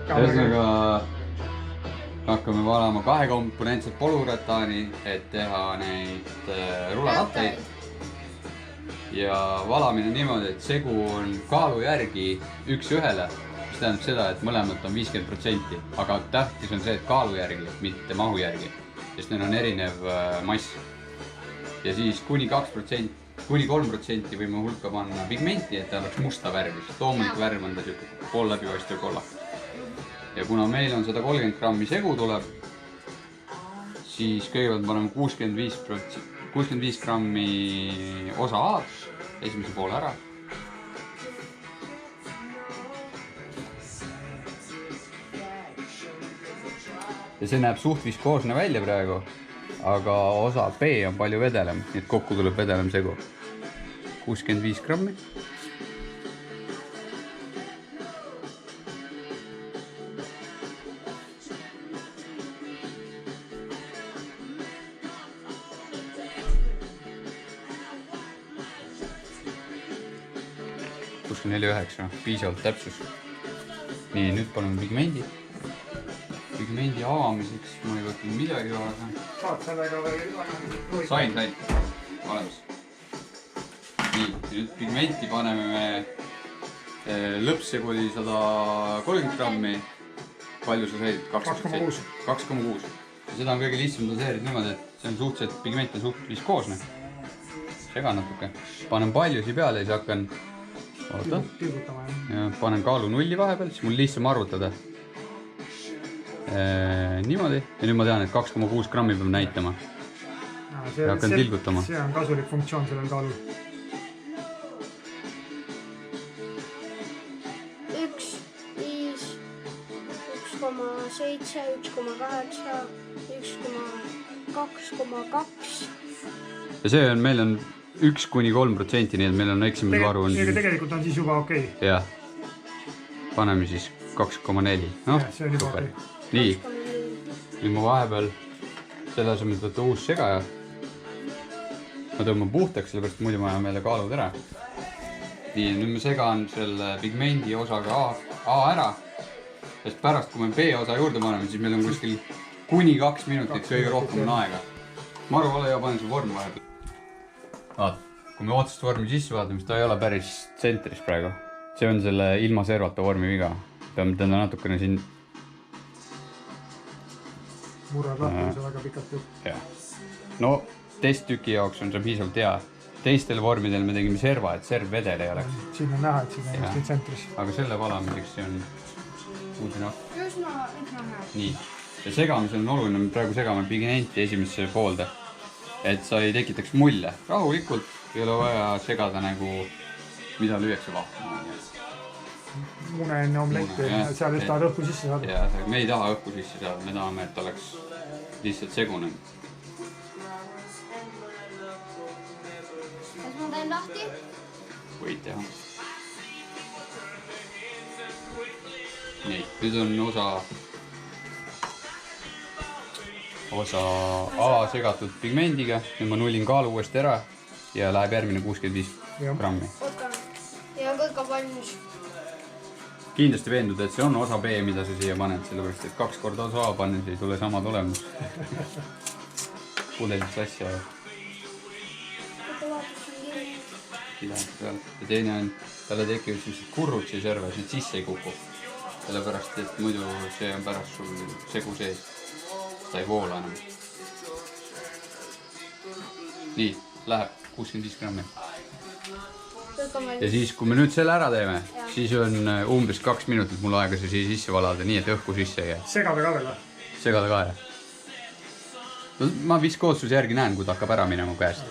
Ühesõnaga hakkame valama kahekomponentset polurataani, et teha neid rularatteid. Ja valamine niimoodi, et segu on kaalu järgi 1:1, mis tähendab seda, et mõlemad on 50%, aga tähtis on see, et kaalu järgi, mitte mahu järgi, sest neil on erinev mass. Ja siis kuni 3% võime hulka panna pigmenti, et ta oleks musta värvi, sest loomulik värv on ta siuke pool läbipaistev kollak. Ja kuna meil on 130 grammi segu tuleb, siis kõigepealt paneme 65 grammi osa A-d esimese poole ära. Ja see näeb suht viskoosne välja praegu, aga osa B on palju vedelem, nii et kokku tuleb vedelem segu. 65 grammi. Kuskil 4,9, piisavalt täpsus. Nii, nüüd paneme pigmendi. Pigmendi avamiseks ma ei võtnud midagi kaasa. Saad sellega veel? Sain. Olemas. Nii, nüüd pigmenti paneme me lõppsegu oli 130 grammi. Palju sa said? 2,6. 2,6. Seda on kõige lihtsam doseerida niimoodi, et see on suhteliselt, pigment on suht viskoosne. Segan natuke. Panen paljusi peale ja siis hakkan panen kaalu nulli vahepeal, siis mul lihtsam arvutada. Niimoodi. Ja nüüd ma tean, et 2,6 grammi peab näitama. Ja hakkan tilgutama. See on kasulik funktsioon sellel kaalul. 1, 5, 1,7, 1,8, 1,2,2. Ja see on, meil on 1–3%, nii et meil on eksimuse varu on siis... Tegelikult on siis juba okei. Jah. Paneme siis 2,4. Noh, see on juba super. okei. Nii. Nüüd ma vahepeal selle asemel võtta uus segaja. Ma tõmban puhtaks, sellepärast muidu ma ajan meile kaalud ära. Nii, nüüd ma segan selle pigmendi osaga A ära. Sest pärast, kui me B osa juurde paneme, siis meil on kuskil kuni 2 minutit kõige rohkem on aega. Maru, ole ja panen see vorm vahepeal. Vaat, kui me otsast vormi sisse vaatame, siis ta ei ole päris tsentris praegu. See on selle ilma servata vormi viga. Peame teda natukene siin... Murrad lahti, kui see väga pikalt teeb. Jah. No, testtüki jaoks on see piisavalt hea. Teistel vormidel me tegime serva, et serv vedel ei oleks. Siin on näha, et siin on just tsentris. Aga selle valamiseks see on uudina. Üsna hea. Nii. Ja segamisel on oluline, me praegu segame pigmenti esimesse poolde. Et sa ei tekitaks mulje. Rahulikult ei ole vaja segada nagu, mida lüüakse vahtama. Mune enne omletti, seal just tahad õhku sisse saada. Ja, me ei taha õhku sisse saada, me tahame, et oleks lihtsalt segunenud. Kas ma teen lahti? Võid teha. Nii, nüüd on osa A segatud pigmendiga. Nüüd ma nullin kaalu uuesti ära ja läheb järgmine 65 grammi. Oota, ja kõik on valmis. Kindlasti veendud, et see on osa B, mida sa siia paned, sellepärast, et 2 korda osa A pannes ei tule sama tulemus. Pudelit sassi ja ja teine on, talle tekivad sellised kurrud siia serves, need sisse ei kuku. Sellepärast, et muidu see on pärast sul segu sees. Ta ei voola enam. Nii, läheb 65 grammi. Ja siis, kui me nüüd selle ära teeme, siis on umbes 2 minutit mul aega see sisse valada, nii et õhku sisse ei jää. Segada ka veel? Segada ka, jah. Ma viskootsuse järgi näen, kui ta hakkab ära minema käest.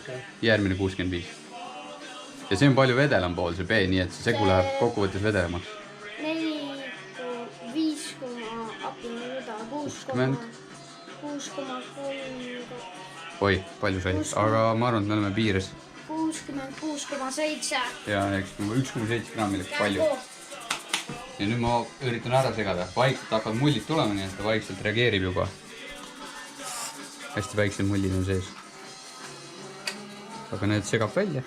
Järgmine 65. Ja see on palju vedelam pool, see B, nii et see segu läheb kokkuvõttes vedelemaks. 60. 6,3. Oi, palju sai, aga ma arvan, et me oleme piires. 66,7. Ja 1,7 grammi läks palju. Ja nüüd ma üritan ära segada. Vaikselt hakkavad mullid tulema, nii et ta vaikselt reageerib juba. Hästi väiksed mullid on sees. Aga need segab välja.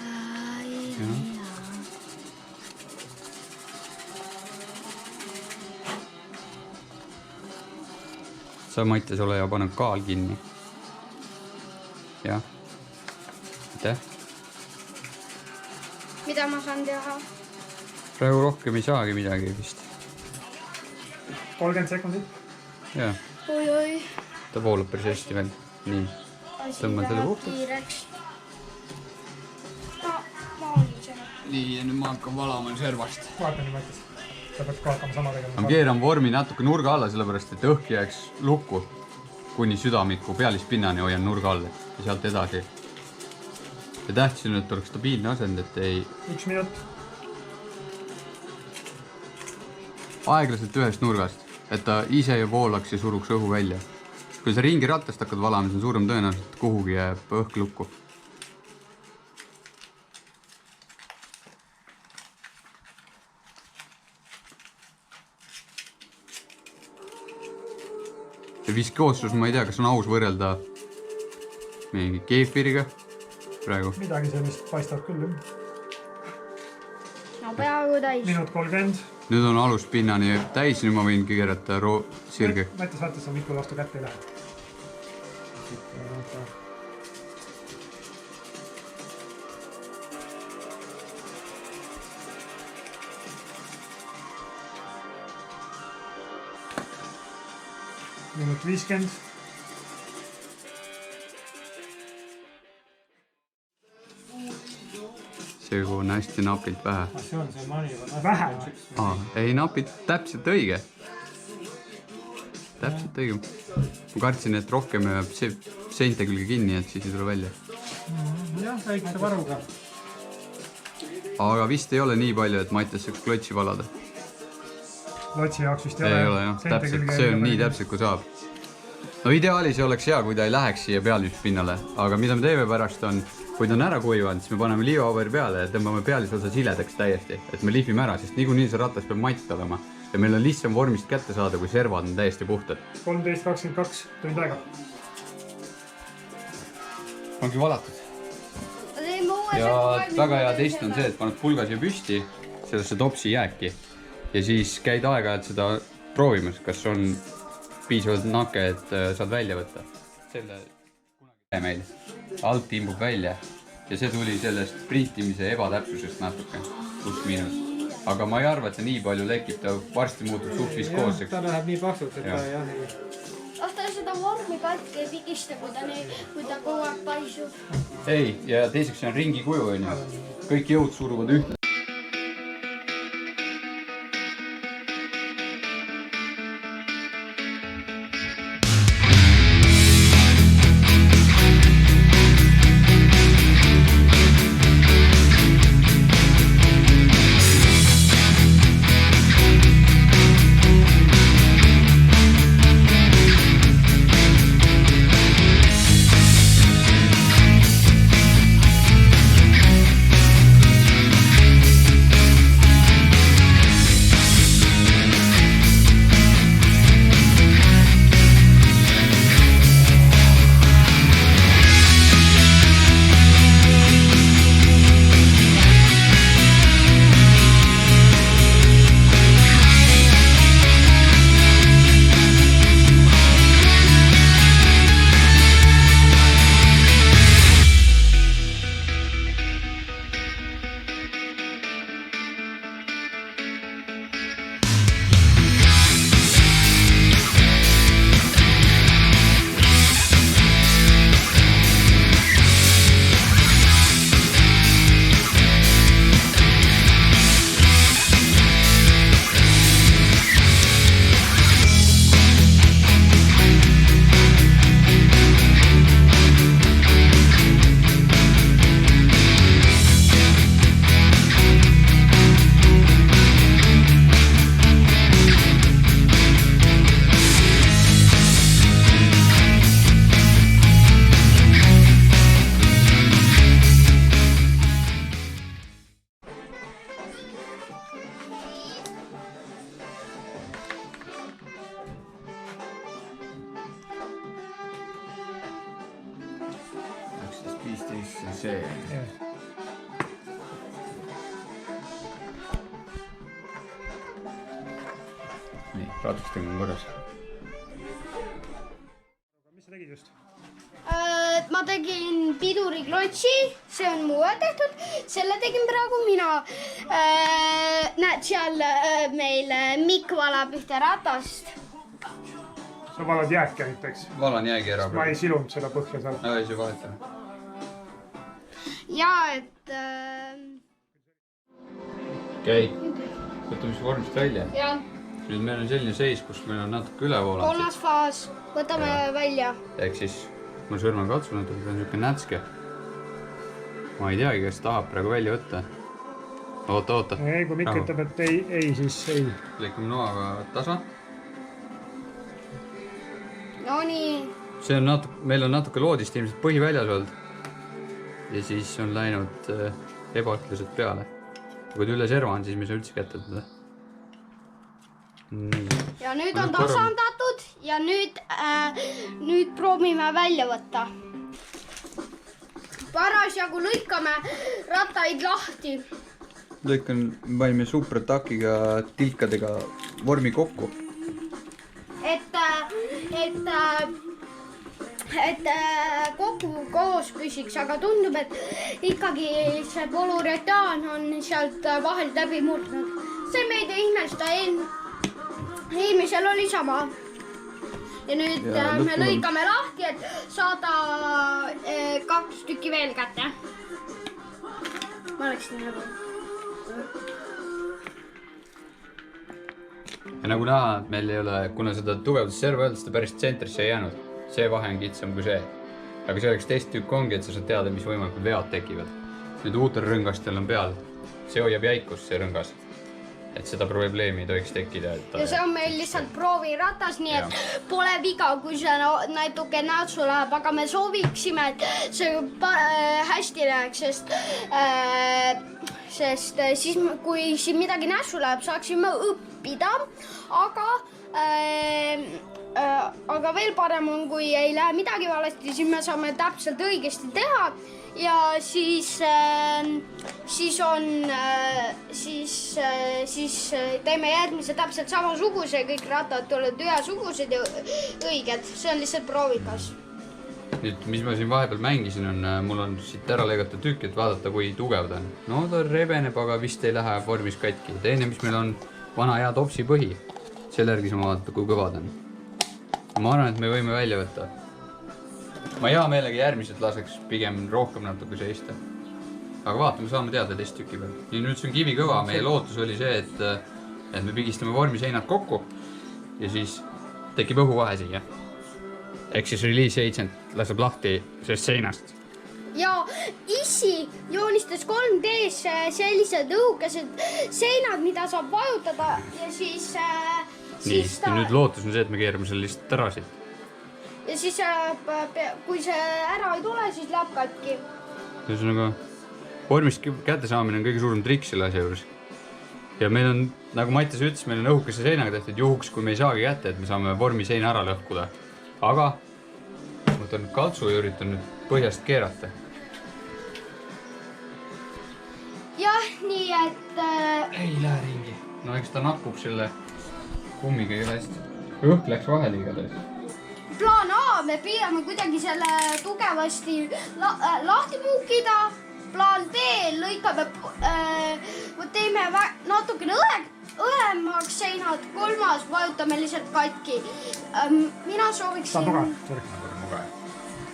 sa Mattias ole ja pannud kaal kinni. Jah. Aitäh. Mida ma saan teha? Praegu rohkem ei saagi midagi vist. 30 sekundit. Jah. Oi. Ta voolab päris hästi veel. Nii. Tõmban selle puhtaks. Ma olin selle. Nii, ja nüüd ma hakkan valama servast. Vaata nii Mattias. Sa pead ka hakkama sama tegema. Ma keeran vormi natuke nurga alla, sellepärast et õhk jääks lukku. Kuni südamiku pealispinnani hoian nurga all ja sealt edasi. Ja tähtis on, et oleks stabiilne asend, et ei... 1 minut. Aeglaselt ühest nurgast, et ta ise ju voolaks ja suruks õhu välja. Kui sa ringi rattast hakkad valama, siis on suurem tõenäoliselt, et kuhugi jääb õhk lukku. Ja viskoossus, ma ei tea, kas on aus võrrelda mingi keefiriga praegu. Midagi sellist paistab küll. No peaaegu täis. Minut 30. Nüüd on aluspinnani täis, nüüd ma võin keerata sirge. Mattias, vaata, sa mikul vastu kätte ei lähe. Minut 50. See on hästi napilt vähe. See on see mani. Vähe? Ei napilt, täpselt õige. Täpselt õige. Ma kartsin, et rohkem jääb seinte külge kinni, et siis ei tule välja. Jah, väikse varuga. Aga vist ei ole nii palju, et Mattias saaks klotsi valada. Lotsi jaoks vist ei ole jah, täpselt, see on nii täpselt kui saab. No ideaalis oleks hea, kui ta ei läheks siia pealispinnale, aga mida me teeme pärast on, kui ta on ära kuivanud, siis me paneme liivapaberi peale ja tõmbame pealisosa siledaks täiesti, et me lihvime ära, sest niikuinii see ratas peab matt olema ja meil on lihtsam vormist kätte saada, kui servad on täiesti puhtad. 13.22, tund aega. Ongi valatud. Ja väga hea test on see, et paned pulga siia püsti, sellesse topsi jääki ja siis käid aeg-ajalt seda proovimas, kas on piisavalt nake, et saad välja võtta. Selle kunagi meil alt imbub välja ja see tuli sellest printimise ebatäpsusest natuke, pluss miinus. Aga ma ei arva, et ta nii palju lekib, ta varsti muutub suht viskooseks. Ta läheb nii paksult, et ta jah nii. Kas ta seda vormi katki ei pigista, kui ta kogu aeg paisub? Ei, ja teiseks on ringi kuju, on ju. Kõik jõud suruvad ühte. See. Nii, raadustega on korras. just? Ma tegin piduriklotsi, see on mu tehtud, selle tegin praegu mina. Näed, seal meil Mikk valab ühte ratast. Sa valad jääki näiteks. Valan jäägi ära. Ma ei silunud seda põhja seal. Ei, see vahetab. Ja, et... Okei, võtame siis vormist välja. Ja, Nüüd meil on selline seis, kus meil on natuke ülevoolanud. kolmas faas, võtame välja. Ehk siis mul sõrm on katsunud, et on niisugune nätske. Ma ei teagi, kes tahab praegu välja võtta. Oota. Ei, kui Mikk ütleb, et ei, siis ei. Lõikame noaga tasa. No nii. See on meil on natuke loodist ilmselt põhi väljas olnud. Ja siis on läinud ebaühtlased peale. Kui ta üle serva on, siis me ei saa üldse kätte teda. Ja nüüd on tasandatud ja nüüd proovime välja võtta. Parasjagu lõikame rattaid lahti. Panime supertakiga tilkadega vormi kokku. Et kokku koos püsiks, aga tundub, et ikkagi see polüretaan on sealt vahelt läbi murdnud. See meid ei imesta, eelmisel oli sama. Ja nüüd me lõikame lahti, et saada 2 tükki veel kätte. Ma oleksin nagu... Ja nagu näha, et meil ei ole, kuna seda tugevdusserva öeldes, seda päris tsentrisse ei jäänud. See vahe on kitsam kui see. Aga see oleks teist tükk ongi, et sa saad teada, mis võimalikud vead tekivad. Nüüd uutel rõngastel on peal. See hoiab jäikus, see rõngas. Et seda probleemi ei tohiks tekkida. Ja see on meil lihtsalt prooviratas, nii et pole viga, kui see natuke nätsu läheb, aga me sooviksime, et see hästi läheks, sest siis, kui siin midagi nätsu läheb, saaksime õppida, aga veel parem on, kui ei lähe midagi valesti, siis me saame täpselt õigesti teha ja siis teeme järgmise täpselt samasuguse, kõik rattad tulevad ühesugused ja õiged, see on lihtsalt proovikas. Nüüd, mis ma siin vahepeal mängisin, mul on siit ära lõigatud tükk, et vaadata, kui tugev ta on. No ta rebeneb, aga vist ei lähe vormis katki. Teine, mis meil on vana hea topsi põhi, selle järgi saame vaadata, kui kõvad on. Ma arvan, et me võime välja võtta. Ma hea meelega järgmised laseks pigem rohkem natuke seista. Aga vaatame, saame teada teist tükki peal. Ja nüüd see on kivi kõva. Meie lootus oli see, et me pigistame vormi seinad kokku ja siis tekib õhuvahe siia. Ehk siis release agent laseb lahti sellest seinast. Ja Issi joonistas 3D's sellised õhukesed seinad, mida saab vajutada ja siis... Nii, nüüd lootus on see, et me keerame selle lihtsalt ära siit. Ja siis, kui see ära ei tule, siis läheb katki. Ühesõnaga, vormist kätte saamine on kõige suurem trikk selle asja juures. Ja meil on, nagu Mattias ütles, meil on õhukese seinaga tehtud juhuks, kui me ei saagi kätte, et me saame vormi seina ära lõhkuda. Aga võtan kaltsu ja üritan nüüd põhjast keerata. Jah, nii et... Ei lähe ringi. No eks ta nakub selle kummiga ei hästi. Õhk läks vahele igatahes. Plaan A, me püüame kuidagi selle tugevasti lahti muukida. Plaan B, lõikame, teeme natukene õhemaks seinad. Kolmas, vajutame lihtsalt katki. Mina sooviksin... Ta on tugev.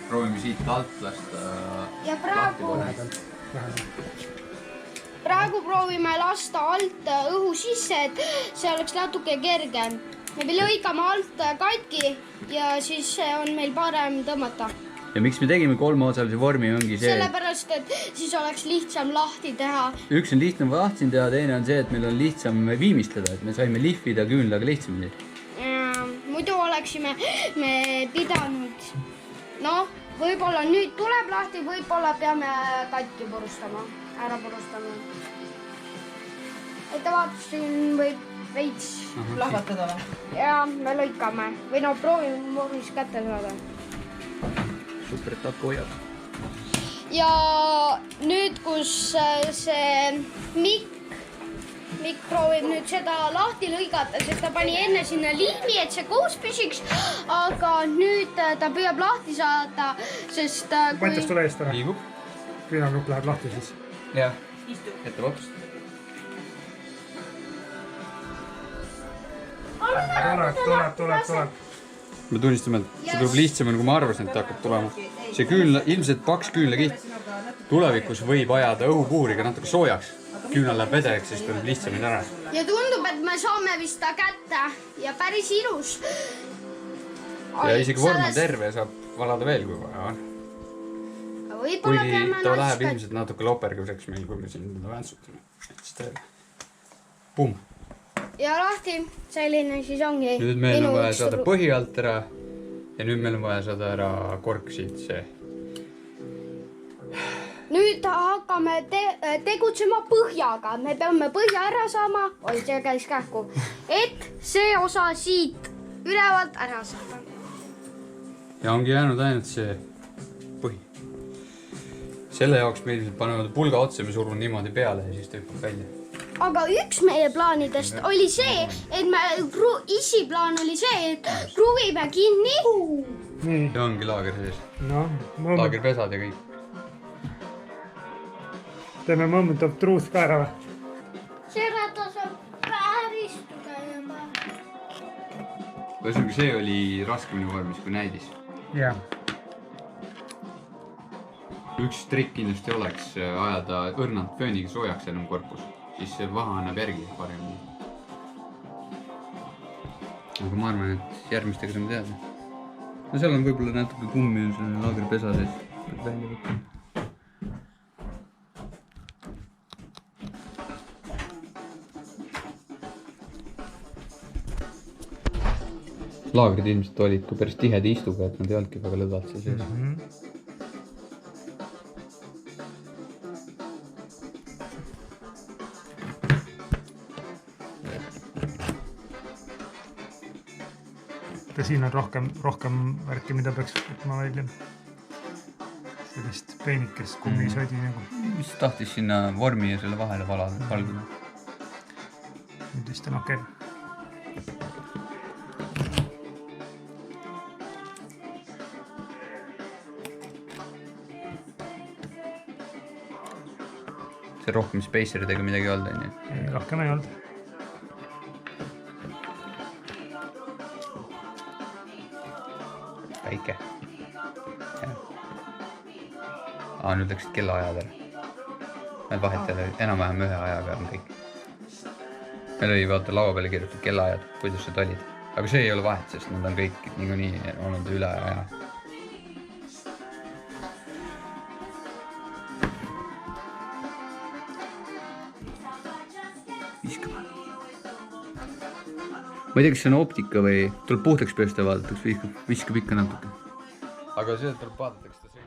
Proovime siit alt lasta ja praegu proovime lasta alt õhu sisse, et see oleks natuke kergem. Me lõikame alt katki ja siis on meil parem tõmmata. Ja miks me tegime kolmeosalise vormi ongi see... Sellepärast, et siis oleks lihtsam lahti teha. Üks on lihtsam lahti teha, teine on see, et meil on lihtsam viimistleda, et me saime lihvida küünlaga lihtsamini. Muidu oleksime me pidanud... No, võib-olla nüüd tuleb lahti, võib-olla peame katki purustama, ära purustama. Et ta vaatas siin võib veits lahvatada või? Ja me lõikame. Või no proovime vormis kätte saada. Super, et takku hoiab. Ja nüüd, kus see Mikk Mikk proovib nüüd seda lahti lõigata, sest ta pani enne sinna liimi, et see koos püsiks. Aga nüüd ta püüab lahti saada, sest Mattias, tule eest ära. Liigub. Küünalnukk läheb lahti siis. Jah, ette vapust. Tuleb. Me tunnistame, et see tuleb lihtsamini, kui ma arvasin, et ta hakkab tulema. See küünla, ilmselt paks küünlakiht tulevikus võib ajada õhupuuriga natuke soojaks. Küünal läheb vedeks, siis tuleb lihtsamini ära. ja tundub, et me saame vist ta kätte ja päris ilus. Ja isegi vorm on terve ja saab valada veel, kui vaja on. Võib-olla Kuigi peame ta läheb ilmselt natuke loperguseks meil, kui me siin teda väntsutame. Pumm. Ja lahti, selline siis ongi. Nüüd meil on vaja saada põhi alt ära ja nüüd meil on vaja saada ära kork siit see. Nüüd hakkame tegutsema põhjaga. Me peame põhja ära saama. Oi, see käis kähku. Et see osa siit ülevalt ära saada. Ja ongi jäänud ainult see põhi. Selle jaoks me ilmselt panevad pulga otsa, me surun niimoodi peale ja siis tõkkub välja. Aga üks meie plaanidest oli see, et isiplaan oli see, et kruvime kinni. Nii. Ja ongi laager sees. No, Laagerpesad ja kõik. teeme moment of truth ka ära või? See rata saab päris tugema. Ühesõnaga see oli raskemini vormis kui näidis. Jah. Üks trikk kindlasti oleks ajada õrnalt fööniga soojaks enam korpus. Siis see vaha annab järgi paremini. Aga ma arvan, et järgmistega saame teada. No seal on võib-olla natuke kummi on selle laagerpesa sees. Välja võtta. Laagrid ilmselt olid ka päris tiheda istuga, et nad ei olnudki väga lõdvalt see sees. Ja siin on rohkem värki, mida peaks võtma välja. Sellist peenikest kummisodi nagu. Mis tahtis sinna vormi ja selle vahele valguda? Nüüd vist on okei. See rohkem spaceridega midagi ei olnud, on ju? Ei, rohkem ei olnud. Väike. Nüüd läksid kellaajad ära. Need vahetele enam-vähem ühe ajaga on kõik. Meil oli vaata laua peale kirjutatud kellaajad, kuidas need olid. Aga see ei ole vahet, sest nad on kõik niikuinii olnud üle aja. Viskab. Ma ei tea, kas see on optika või tuleb puhtaks pöösta vaadatakse, viskab ikka natuke. Aga see tuleb vaadatakse ta see.